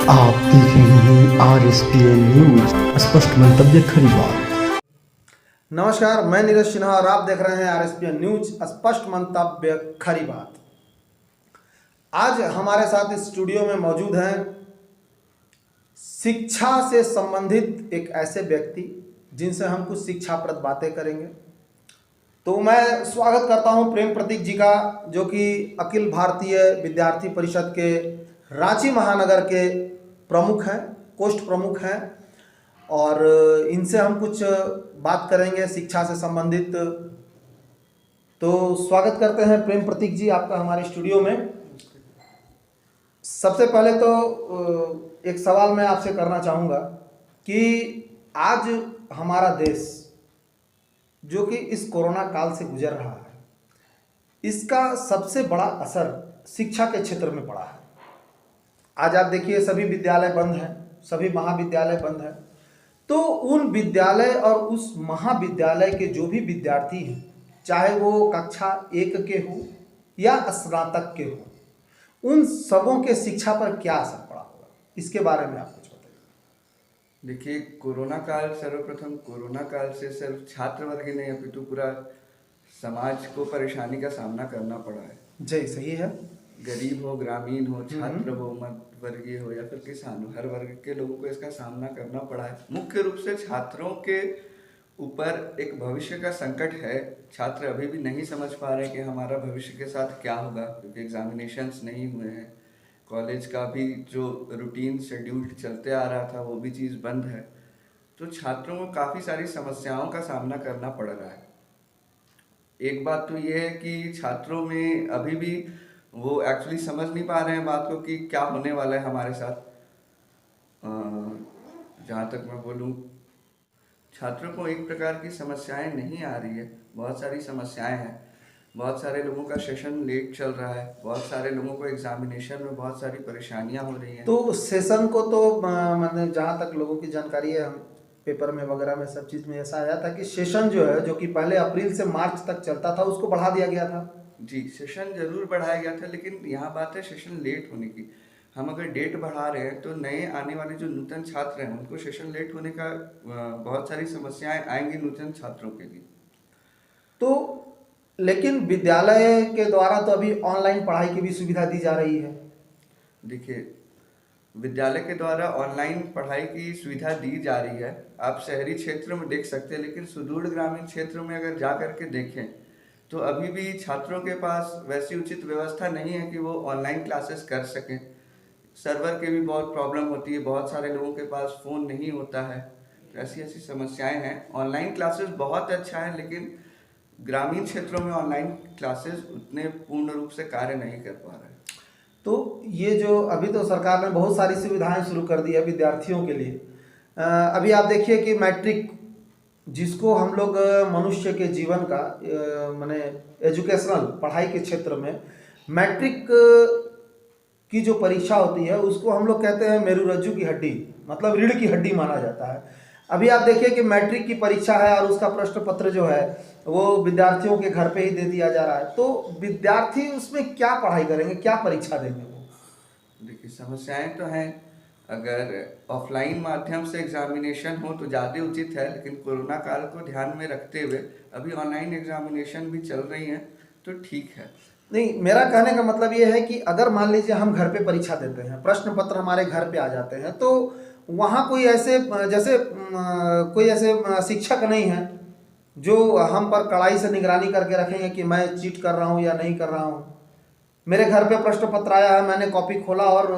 आप देख रहे हैं RSPN न्यूज, स्पष्ट मंतव्य खरी बात। नमस्कार, मैं नीरज सिन्हा और आप देख रहे हैं RSPN न्यूज, स्पष्ट मंतव्य खरी बात। आज हमारे साथ इस स्टूडियो में मौजूद हैं शिक्षा से संबंधित एक ऐसे व्यक्ति जिनसे हम कुछ शिक्षाप्रद बातें करेंगे। तो मैं स्वागत करता हूं प्रेम प्रतीक जी का, जो कि अखिल भारतीय विद्यार्थी परिषद के रांची महानगर के प्रमुख हैं, कोष्ठ प्रमुख हैं, और इनसे हम कुछ बात करेंगे शिक्षा से संबंधित। तो स्वागत करते हैं प्रेम प्रतीक जी आपका हमारे स्टूडियो में। सबसे पहले तो एक सवाल मैं आपसे करना चाहूँगा कि आज हमारा देश जो कि इस कोरोना काल से गुजर रहा है, इसका सबसे बड़ा असर शिक्षा के क्षेत्र में पड़ा है। आज आप देखिए सभी विद्यालय बंद हैं, सभी महाविद्यालय बंद हैं। तो उन विद्यालय और उस महाविद्यालय के जो भी विद्यार्थी हैं, चाहे वो कक्षा 1 के हो या स्नातक के हो, उन सबों के शिक्षा पर क्या असर पड़ा होगा, इसके बारे में आप कुछ बताइए। देखिए, कोरोना काल, सर्वप्रथम कोरोना काल से सिर्फ छात्र वर्ग ही नहीं अपितु पूरा समाज को परेशानी का सामना करना पड़ा है। जी, सही है। गरीब हो, ग्रामीण हो, छात्र हो, मध्य वर्गीय हो या फिर किसान हो, हर वर्ग के लोगों को इसका सामना करना पड़ा है। मुख्य रूप से छात्रों के ऊपर एक भविष्य का संकट है। छात्र अभी भी नहीं समझ पा रहे कि हमारा भविष्य के साथ क्या होगा, क्योंकि एग्जामिनेशंस नहीं हुए हैं। कॉलेज का भी जो रूटीन शेड्यूल चलते आ रहा था वो भी चीज़ बंद है। तो छात्रों को काफ़ी सारी समस्याओं का सामना करना पड़ रहा है। एक बात तो ये है कि छात्रों में अभी भी वो एक्चुअली समझ नहीं पा रहे हैं बात को कि क्या होने वाला है हमारे साथ। जहाँ तक मैं बोलूँ, छात्रों को एक प्रकार की समस्याएं नहीं आ रही है, बहुत सारी समस्याएं हैं। बहुत सारे लोगों का सेशन लेट चल रहा है, बहुत सारे लोगों को एग्जामिनेशन में बहुत सारी परेशानियां हो रही हैं। तो सेशन को तो मतलब जहाँ तक लोगों की जानकारी है, हम पेपर में वगैरह में सब चीज़ में ऐसा आया था कि सेशन जो है, जो कि पहले अप्रैल से मार्च तक चलता था, उसको बढ़ा दिया गया था। जी, सेशन जरूर बढ़ाया गया था, लेकिन यहाँ बात है सेशन लेट होने की। हम अगर डेट बढ़ा रहे हैं तो नए आने वाले जो नूतन छात्र हैं उनको सेशन लेट होने का बहुत सारी समस्याएं आएंगी नूतन छात्रों के लिए। तो लेकिन विद्यालय के द्वारा तो अभी ऑनलाइन पढ़ाई की भी सुविधा दी जा रही है। देखिए, विद्यालय के द्वारा ऑनलाइन पढ़ाई की सुविधा दी जा रही है। आप शहरी क्षेत्रों में देख सकते हैं, लेकिन सुदूर ग्रामीण क्षेत्रों में अगर जा करके देखें तो अभी भी छात्रों के पास वैसी उचित व्यवस्था नहीं है कि वो ऑनलाइन क्लासेस कर सकें। सर्वर की भी बहुत प्रॉब्लम होती है, बहुत सारे लोगों के पास फ़ोन नहीं होता है। तो ऐसी ऐसी समस्याएं हैं। ऑनलाइन क्लासेस बहुत अच्छा है, लेकिन ग्रामीण क्षेत्रों में ऑनलाइन क्लासेस उतने पूर्ण रूप से कार्य नहीं कर पा रहे। तो ये जो अभी तो सरकार ने बहुत सारी सुविधाएं शुरू कर दी है विद्यार्थियों के लिए। अभी आप देखिए कि मैट्रिक, जिसको हम लोग मनुष्य के जीवन का माने एजुकेशनल पढ़ाई के क्षेत्र में मैट्रिक की जो परीक्षा होती है, उसको हम लोग कहते हैं मेरुरज्जु की हड्डी, मतलब रीढ़ की हड्डी माना जाता है। अभी आप देखिए कि मैट्रिक की परीक्षा है और उसका प्रश्न पत्र जो है वो विद्यार्थियों के घर पे ही दे दिया जा रहा है। तो विद्यार्थी उसमें क्या पढ़ाई करेंगे, क्या परीक्षा देंगे वो? देखिए, समस्याएं तो हैं। अगर ऑफलाइन माध्यम से एग्जामिनेशन हो तो ज़्यादा उचित है, लेकिन कोरोना काल को ध्यान में रखते हुए अभी ऑनलाइन एग्जामिनेशन भी चल रही हैं, तो ठीक है। नहीं, मेरा कहने का मतलब ये है कि अगर मान लीजिए हम घर पे परीक्षा देते हैं, प्रश्न पत्र हमारे घर पे आ जाते हैं, तो वहाँ कोई ऐसे जैसे कोई ऐसे शिक्षक नहीं है जो हम पर कड़ाई से निगरानी करके रखेंगे कि मैं चीट कर रहा हूँ या नहीं कर रहा हूँ। मेरे घर पे प्रश्न पत्र आया है, मैंने कॉपी खोला और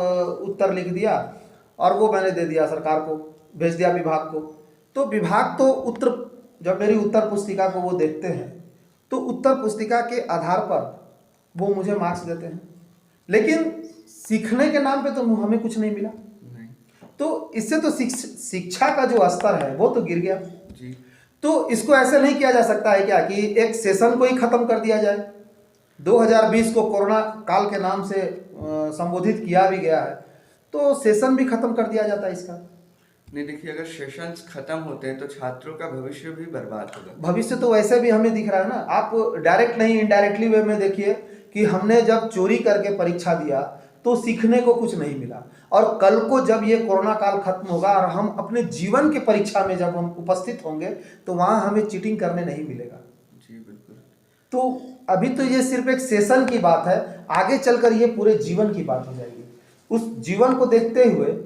उत्तर लिख दिया और वो मैंने दे दिया, सरकार को भेज दिया, विभाग को। तो विभाग तो उत्तर, जब मेरी उत्तर पुस्तिका को वो देखते हैं तो उत्तर पुस्तिका के आधार पर वो मुझे मार्क्स देते हैं, लेकिन सीखने के नाम पे तो हमें कुछ नहीं मिला। नहीं। तो इससे तो शिक्षा का जो स्तर है वो तो गिर गया जी। तो इसको ऐसे नहीं किया जा सकता है क्या कि एक सेशन को ही खत्म कर दिया जाए? 2020 को कोरोना काल के नाम से संबोधित किया भी गया है, तो सेशन भी खत्म कर दिया जाता है इसका। नहीं, देखिए, अगर सेशंस खत्म होते हैं तो छात्रों का भविष्य भी बर्बाद होगा। भविष्य तो वैसे भी हमें दिख रहा है ना। आप डायरेक्ट नहीं, इनडायरेक्टली वे में देखिए कि हमने जब चोरी करके परीक्षा दिया तो सीखने को कुछ नहीं मिला। और कल को जब ये कोरोना काल खत्म होगा और हम अपने जीवन के परीक्षा में जब हम उपस्थित होंगे तो वहाँ हमें चीटिंग करने नहीं मिलेगा। जी बिल्कुल। तो अभी तो ये सिर्फ एक सेशन की बात है, आगे चलकर ये पूरे जीवन की बात हो जाएगी। उस जीवन को देखते हुए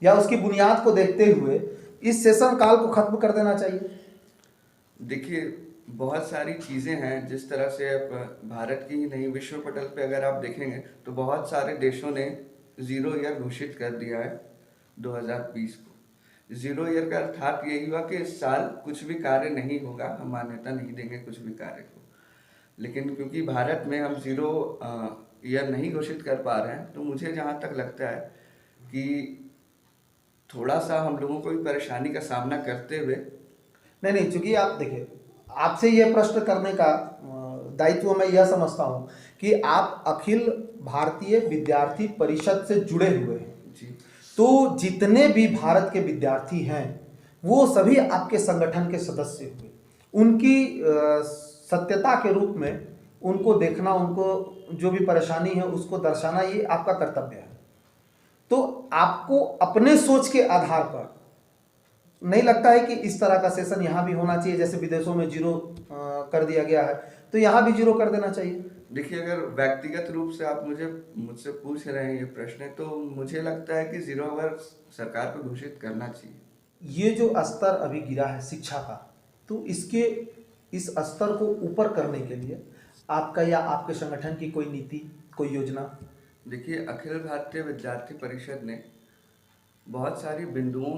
या उसकी बुनियाद को देखते हुए इस सेशन काल को खत्म कर देना चाहिए। देखिए, बहुत सारी चीज़ें हैं जिस तरह से अब भारत की ही नहीं, विश्व पटल पे अगर आप देखेंगे तो बहुत सारे देशों ने ज़ीरो ईयर घोषित कर दिया है 2020 को। ज़ीरो ईयर का अर्थात यही हुआ कि इस साल कुछ भी कार्य नहीं होगा, हम मान्यता नहीं देंगे कुछ भी कार्य को। लेकिन क्योंकि भारत में हम ज़ीरो ईयर नहीं घोषित कर पा रहे हैं, तो मुझे जहाँ तक लगता है कि थोड़ा सा हम लोगों को भी परेशानी का सामना करते हुए। नहीं, चूंकि आप देखिए, आपसे यह प्रश्न करने का दायित्व मैं यह समझता हूँ कि आप अखिल भारतीय विद्यार्थी परिषद से जुड़े हुए हैं जी। तो जितने भी भारत के विद्यार्थी हैं वो सभी आपके संगठन के सदस्य हुए। उनकी सत्यता के रूप में उनको देखना, उनको जो भी परेशानी है उसको दर्शाना, ये आपका कर्तव्य है। तो आपको अपने सोच के आधार पर नहीं लगता है कि इस तरह का सेशन यहाँ भी होना चाहिए, जैसे विदेशों में जीरो कर दिया गया है तो यहाँ भी जीरो कर देना चाहिए? देखिए, अगर व्यक्तिगत रूप से आप मुझसे पूछ रहे हैं ये प्रश्न, तो मुझे लगता है कि ज़ीरो आवर सरकार को घोषित करना चाहिए। ये जो स्तर अभी गिरा है शिक्षा का, तो इस स्तर को ऊपर करने के लिए आपका या आपके संगठन की कोई नीति, कोई योजना? देखिए, अखिल भारतीय विद्यार्थी परिषद ने बहुत सारी बिंदुओं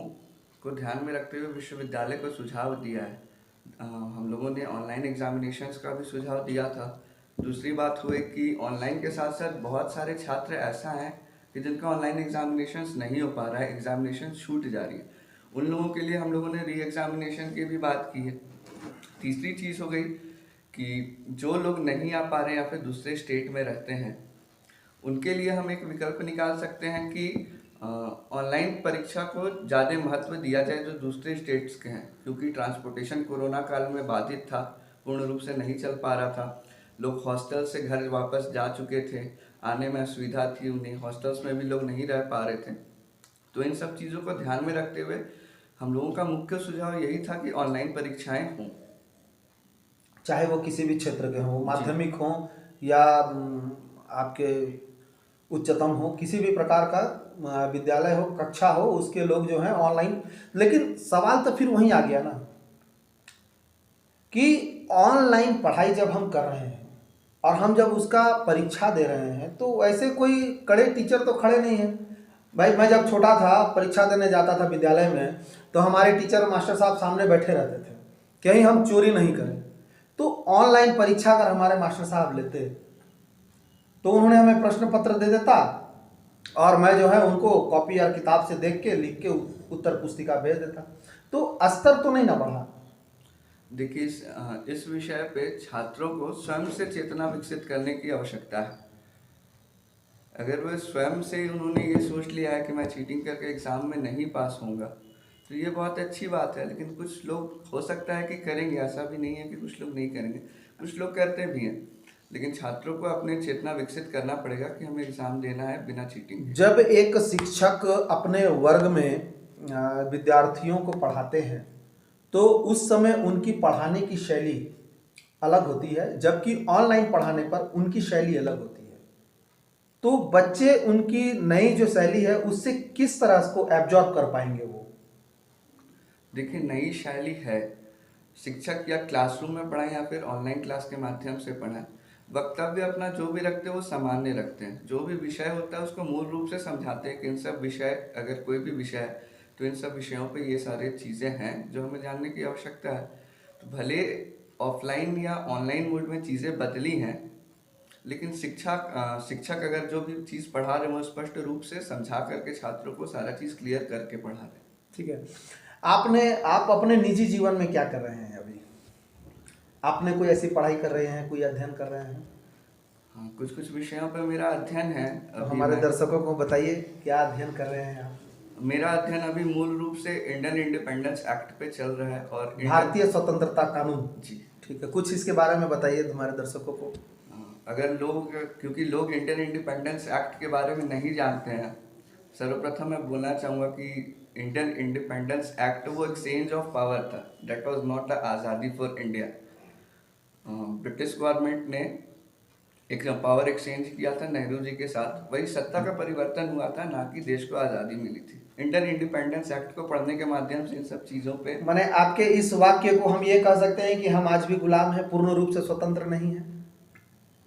को ध्यान में रखते हुए विश्वविद्यालय को सुझाव दिया है। हम लोगों ने ऑनलाइन एग्जामिनेशंस का भी सुझाव दिया था। दूसरी बात हुई कि ऑनलाइन के साथ साथ बहुत सारे छात्र ऐसा हैं कि जिनका ऑनलाइन एग्जामिनेशंस नहीं हो पा रहा है, एग्जामिनेशन छूट जा रही है। उन लोगों के लिए हम लोगों ने री एग्जामिनेशन की भी बात की है। तीसरी चीज़ हो गई कि जो लोग नहीं आ पा रहे हैं या फिर दूसरे स्टेट में रहते हैं, उनके लिए हम एक विकल्प निकाल सकते हैं कि ऑनलाइन परीक्षा को ज़्यादा महत्व दिया जाए जो दूसरे स्टेट्स के हैं, क्योंकि ट्रांसपोर्टेशन कोरोना काल में बाधित था, पूर्ण रूप से नहीं चल पा रहा था। लोग हॉस्टल से घर वापस जा चुके थे, आने में असुविधा थी उन्हें, हॉस्टल्स में भी लोग नहीं रह पा रहे थे। तो इन सब चीज़ों को ध्यान में रखते हुए हम लोगों का मुख्य सुझाव यही था कि ऑनलाइन परीक्षाएं हों, चाहे वो किसी भी क्षेत्र के हों, माध्यमिक हों या आपके उच्चतम हो, किसी भी प्रकार का विद्यालय हो, कक्षा हो, उसके लोग जो हैं ऑनलाइन। लेकिन सवाल तो फिर वहीं आ गया ना कि ऑनलाइन पढ़ाई जब हम कर रहे हैं और हम जब उसका परीक्षा दे रहे हैं तो ऐसे कोई कड़े टीचर तो खड़े नहीं हैं। भाई, मैं जब छोटा था, परीक्षा देने जाता था विद्यालय में, तो हमारे टीचर मास्टर साहब सामने बैठे रहते थे, कहीं हम चोरी नहीं करें। तो ऑनलाइन परीक्षा अगर हमारे मास्टर साहब लेते तो उन्होंने हमें प्रश्न पत्र दे देता और मैं जो है उनको कॉपी या किताब से देख के लिख के उत्तर पुस्तिका भेज देता, तो स्तर तो नहीं ना बढ़ा। देखिए, इस विषय पे छात्रों को स्वयं से चेतना विकसित करने की आवश्यकता है। अगर वह स्वयं से उन्होंने ये सोच लिया है कि मैं चीटिंग करके एग्ज़ाम में नहीं पास होऊंगा, तो ये बहुत अच्छी बात है। लेकिन कुछ लोग हो सकता है कि करेंगे, ऐसा भी नहीं है कि कुछ लोग नहीं करेंगे, कुछ लोग करते भी हैं। लेकिन छात्रों को अपने चेतना विकसित करना पड़ेगा कि हमें एग्ज़ाम देना है बिना चीटिंग। जब एक शिक्षक अपने वर्ग में विद्यार्थियों को पढ़ाते हैं तो उस समय उनकी पढ़ाने की शैली अलग होती है, जबकि ऑनलाइन पढ़ाने पर उनकी शैली अलग होती है। तो बच्चे उनकी नई जो शैली है उससे किस तरह उसको एब्जॉर्ब कर पाएंगे वो? देखिए, नई शैली है, शिक्षक या क्लासरूम में पढ़ाएं या फिर ऑनलाइन क्लास के माध्यम से पढ़ाएं, वक्तव्य अपना जो भी रखते हैं वो सामान्य रखते हैं। जो भी विषय होता है उसको मूल रूप से समझाते हैं कि इन सब विषय, अगर कोई भी विषय है तो इन सब विषयों पे ये सारी चीज़ें हैं जो हमें जानने की आवश्यकता है। तो भले ऑफलाइन या ऑनलाइन मोड में चीज़ें बदली हैं, लेकिन शिक्षक अगर जो भी चीज़ पढ़ा रहे हैं वो स्पष्ट रूप से समझा करके छात्रों को सारा चीज़ क्लियर करके पढ़ा रहे हैं। ठीक है। आप अपने निजी जीवन में क्या कर रहे हैं अभी? आपने कोई ऐसी पढ़ाई कर रहे हैं, कोई अध्ययन कर रहे हैं? हाँ, कुछ विषयों पर मेरा अध्ययन है। तो हमारे दर्शकों को बताइए क्या अध्ययन कर रहे हैं आप? मेरा अध्ययन अभी मूल रूप से इंडियन इंडिपेंडेंस एक्ट पे चल रहा है और भारतीय स्वतंत्रता कानून। जी। ठीक है, कुछ इसके बारे में बताइए हमारे दर्शकों को। अगर लोग, क्योंकि लोग इंडियन इंडिपेंडेंस एक्ट के बारे में नहीं जानते हैं, सर्वप्रथम मैं बोलना चाहूँगा कि इंडियन इंडिपेंडेंस एक्ट वो एक्सचेंज ऑफ पावर था, दैट वाज नॉट द आज़ादी फॉर इंडिया। ब्रिटिश गवर्नमेंट ने एक पावर एक्सचेंज किया था नेहरू जी के साथ, वही सत्ता का परिवर्तन हुआ था, ना कि देश को आज़ादी मिली थी। इंडियन इंडिपेंडेंस एक्ट को पढ़ने के माध्यम से इन सब चीज़ों पे माने आपके इस वाक्य को हम ये कह सकते हैं कि हम आज भी गुलाम हैं, पूर्ण रूप से स्वतंत्र नहीं है।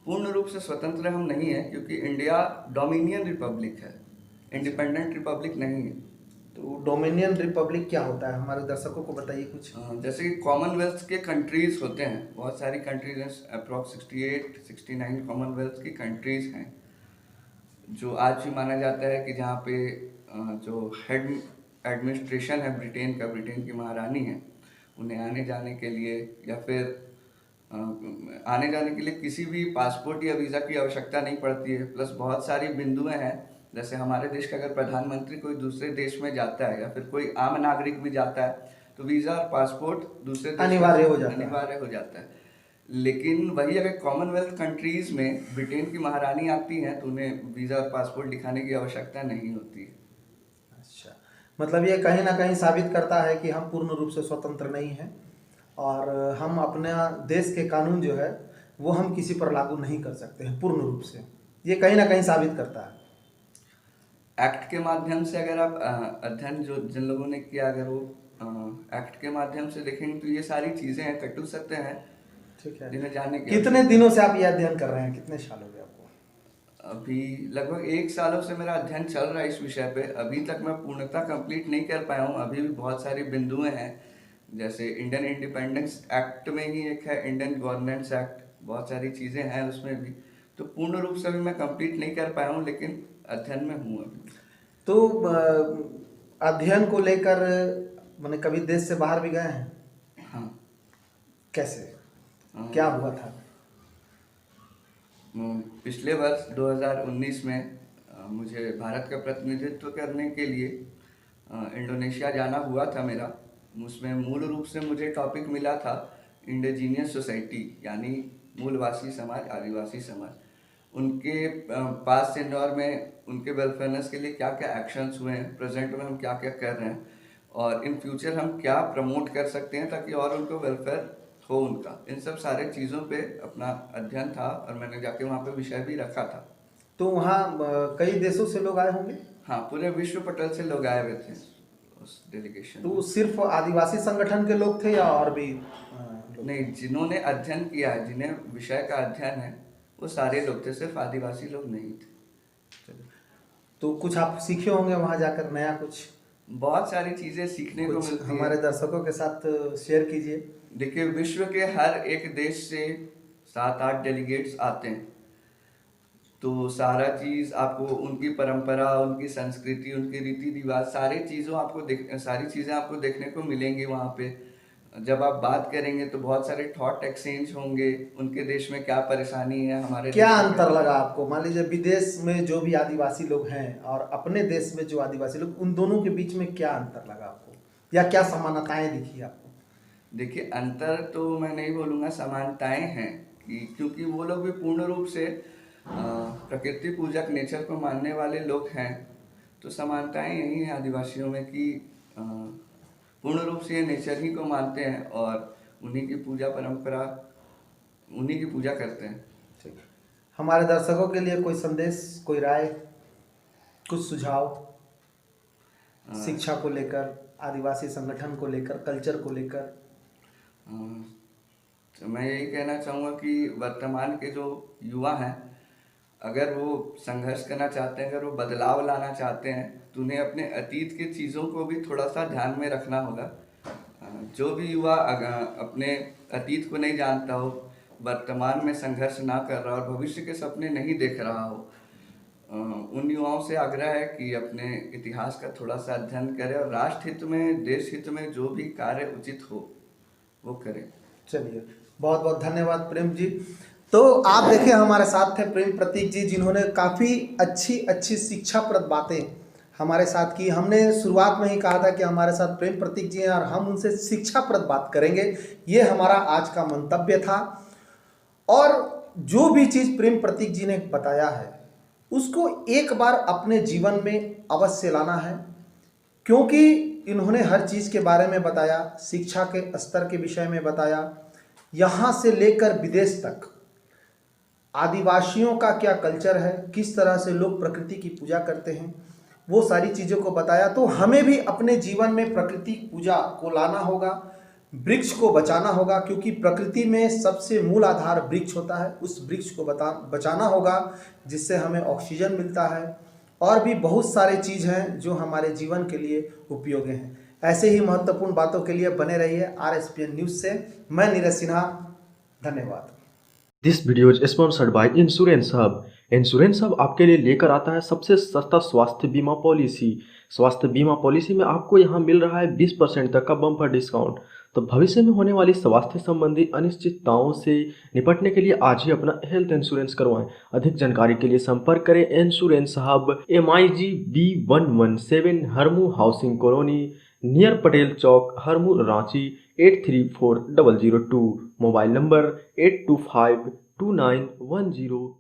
पूर्ण रूप से स्वतंत्र हम नहीं है, क्योंकि इंडिया डोमिनियन रिपब्लिक है, इंडिपेंडेंट रिपब्लिक नहीं है। तो डोमिनियन रिपब्लिक क्या होता है, हमारे दर्शकों को बताइए कुछ। जैसे कि कॉमनवेल्थ के कंट्रीज होते हैं, बहुत सारी कंट्रीज हैं, अप्रॉक्स 68-69 कॉमनवेल्थ की कंट्रीज हैं, जो आज भी माना जाता है कि जहाँ पे जो हेड एडमिनिस्ट्रेशन है ब्रिटेन का, ब्रिटेन की महारानी है, उन्हें आने जाने के लिए या फिर आने जाने के लिए किसी भी पासपोर्ट या वीज़ा की आवश्यकता नहीं पड़ती है। प्लस बहुत सारी बिंदुएं हैं, जैसे हमारे देश का अगर प्रधानमंत्री कोई दूसरे देश में जाता है या फिर कोई आम नागरिक भी जाता है तो वीज़ा और पासपोर्ट दूसरे देश अनिवार्य हो जाता है। लेकिन वही अगर कॉमनवेल्थ कंट्रीज में ब्रिटेन की महारानी आती हैं तो उन्हें वीज़ा और पासपोर्ट दिखाने की आवश्यकता नहीं होती है। अच्छा, मतलब ये कहीं ना कहीं साबित करता है कि हम पूर्ण रूप से स्वतंत्र नहीं हैं और हम अपने देश के कानून जो है वो हम किसी पर लागू नहीं कर सकते हैं पूर्ण रूप से। ये कहीं ना कहीं साबित करता है। एक्ट के माध्यम से अगर आप अध्ययन जो जिन लोगों ने किया, अगर वो एक्ट के माध्यम से देखेंगे तो ये सारी चीज़ें हैं, कटु सत्य हैं, ठीक है। जिन्हें जानने के कितने दिनों से आप ये अध्ययन कर रहे हैं, कितने साल हो गए आपको? अभी लगभग 1 सालों से मेरा अध्ययन चल रहा है इस विषय पे। अभी तक मैं पूर्णतः कंप्लीट नहीं कर पाया हूँ, अभी भी बहुत सारी बिंदुएं हैं, जैसे इंडियन इंडिपेंडेंस एक्ट में ही एक है इंडियन गवर्नेंस एक्ट, बहुत सारी चीज़ें हैं उसमें भी, तो पूर्ण रूप से अभी मैं कंप्लीट नहीं कर पाया हूँ, लेकिन अध्ययन में हूँ अभी। तो अध्ययन को लेकर मैंने कभी देश से बाहर भी गए हैं? हाँ। कैसे, क्या हुआ था? पिछले वर्ष 2019 में मुझे भारत का प्रतिनिधित्व करने के लिए इंडोनेशिया जाना हुआ था मेरा। उसमें मूल रूप से मुझे टॉपिक मिला था इंडिजीनियस सोसाइटी, यानी मूलवासी समाज, आदिवासी समाज। उनके पास इंदौर में उनके वेलफेयरनेस के लिए क्या क्या एक्शंस हुए हैं, प्रेजेंट में हम क्या क्या कर रहे हैं और इन फ्यूचर हम क्या प्रमोट कर सकते हैं ताकि और उनको वेलफेयर हो उनका, इन सब सारे चीज़ों पे अपना अध्ययन था और मैंने जाके वहाँ पे विषय भी रखा था। तो वहाँ कई देशों से लोग आए होंगे? हाँ, पूरे विश्व पटल से लोग आए हुए थे उस डेलीगेशन। तो सिर्फ आदिवासी संगठन के लोग थे या और भी नहीं, जिन्होंने अध्ययन किया है, जिन्हें विषय का अध्ययन है, वो सारे लोग थे, सिर्फ आदिवासी लोग नहीं थे। तो कुछ आप सीखे होंगे वहाँ जाकर नया कुछ? बहुत सारी चीज़ें सीखने को मिलती हैं। हमारे दर्शकों के साथ शेयर कीजिए। देखिए, विश्व के हर एक देश से 7-8 डेलीगेट्स आते हैं, तो सारा चीज़ आपको, उनकी परंपरा, उनकी संस्कृति, उनके रीति रिवाज, सारी चीज़ें आपको देखने को मिलेंगी वहाँ पे। जब आप बात करेंगे तो बहुत सारे थॉट एक्सचेंज होंगे, उनके देश में क्या परेशानी है, हमारे क्या अंतर लगा आपको? मान लीजिए विदेश में जो भी आदिवासी लोग हैं और अपने देश में जो आदिवासी लोग, उन दोनों के बीच में क्या अंतर लगा आपको या क्या समानताएं दिखी आपको? देखिए, अंतर तो मैं नहीं बोलूँगा, समानताएं हैं कि क्योंकि वो लोग भी पूर्ण रूप से प्रकृति पूजक, नेचर को मानने वाले लोग हैं, तो समानताएं यही हैं आदिवासियों में कि पूर्ण रूप से ये नेचर ही को मानते हैं और उन्हीं की पूजा परंपरा, उन्हीं की पूजा करते हैं। ठीक, हमारे दर्शकों के लिए कोई संदेश, कोई राय, कुछ सुझाव शिक्षा को लेकर, आदिवासी संगठन को लेकर, कल्चर को लेकर? तो मैं यही कहना चाहूँगा कि वर्तमान के जो युवा हैं, अगर वो संघर्ष करना चाहते हैं, अगर वो बदलाव लाना चाहते हैं, तो उन्हें अपने अतीत की चीज़ों को भी थोड़ा सा ध्यान में रखना होगा। जो भी युवा अपने अतीत को नहीं जानता हो, वर्तमान में संघर्ष ना कर रहा और भविष्य के सपने नहीं देख रहा हो, उन युवाओं से आग्रह है कि अपने इतिहास का थोड़ा सा अध्ययन करें और राष्ट्र हित में, देश हित में जो भी कार्य उचित हो वो करें। चलिए, बहुत बहुत धन्यवाद प्रेम जी। तो आप देखिए, हमारे साथ थे प्रेम प्रतीक जी, जिन्होंने काफ़ी अच्छी शिक्षाप्रद बातें हमारे साथ की। हमने शुरुआत में ही कहा था कि हमारे साथ प्रेम प्रतीक जी हैं और हम उनसे शिक्षाप्रद बात करेंगे। ये हमारा आज का मंतव्य था। और जो भी चीज़ प्रेम प्रतीक जी ने बताया है उसको एक बार अपने जीवन में अवश्य लाना है, क्योंकि इन्होंने हर चीज़ के बारे में बताया, शिक्षा के स्तर के विषय में बताया, यहाँ से लेकर विदेश तक आदिवासियों का क्या कल्चर है, किस तरह से लोग प्रकृति की पूजा करते हैं, वो सारी चीज़ों को बताया। तो हमें भी अपने जीवन में प्रकृति पूजा को लाना होगा, वृक्ष को बचाना होगा, क्योंकि प्रकृति में सबसे मूल आधार वृक्ष होता है। उस वृक्ष को बचाना होगा जिससे हमें ऑक्सीजन मिलता है, और भी बहुत सारे चीज़ हैं जो हमारे जीवन के लिए उपयोगी हैं। ऐसे ही महत्वपूर्ण बातों के लिए बने रहिए RSPN न्यूज़ से। मैं नीरज सिन्हा, धन्यवाद। This video is sponsored by insurance hub. Insurance hub आपके लिए लेकर आता है सबसे सस्ता स्वास्थ्य बीमा पॉलिसी। स्वास्थ्य बीमा पॉलिसी में आपको यहाँ मिल रहा है 20% तक का बम्पर डिस्काउंट। तो भविष्य में होने वाली स्वास्थ्य संबंधी अनिश्चितताओं से निपटने के लिए आज ही अपना हेल्थ इंश्योरेंस करवाएं। अधिक जानकारी के लिए संपर्क करें insurance hub, MIG B117 Harmu housing colony, near Patel Chowk, Harmu, Ranchi 834002। Mobile number 8252910700।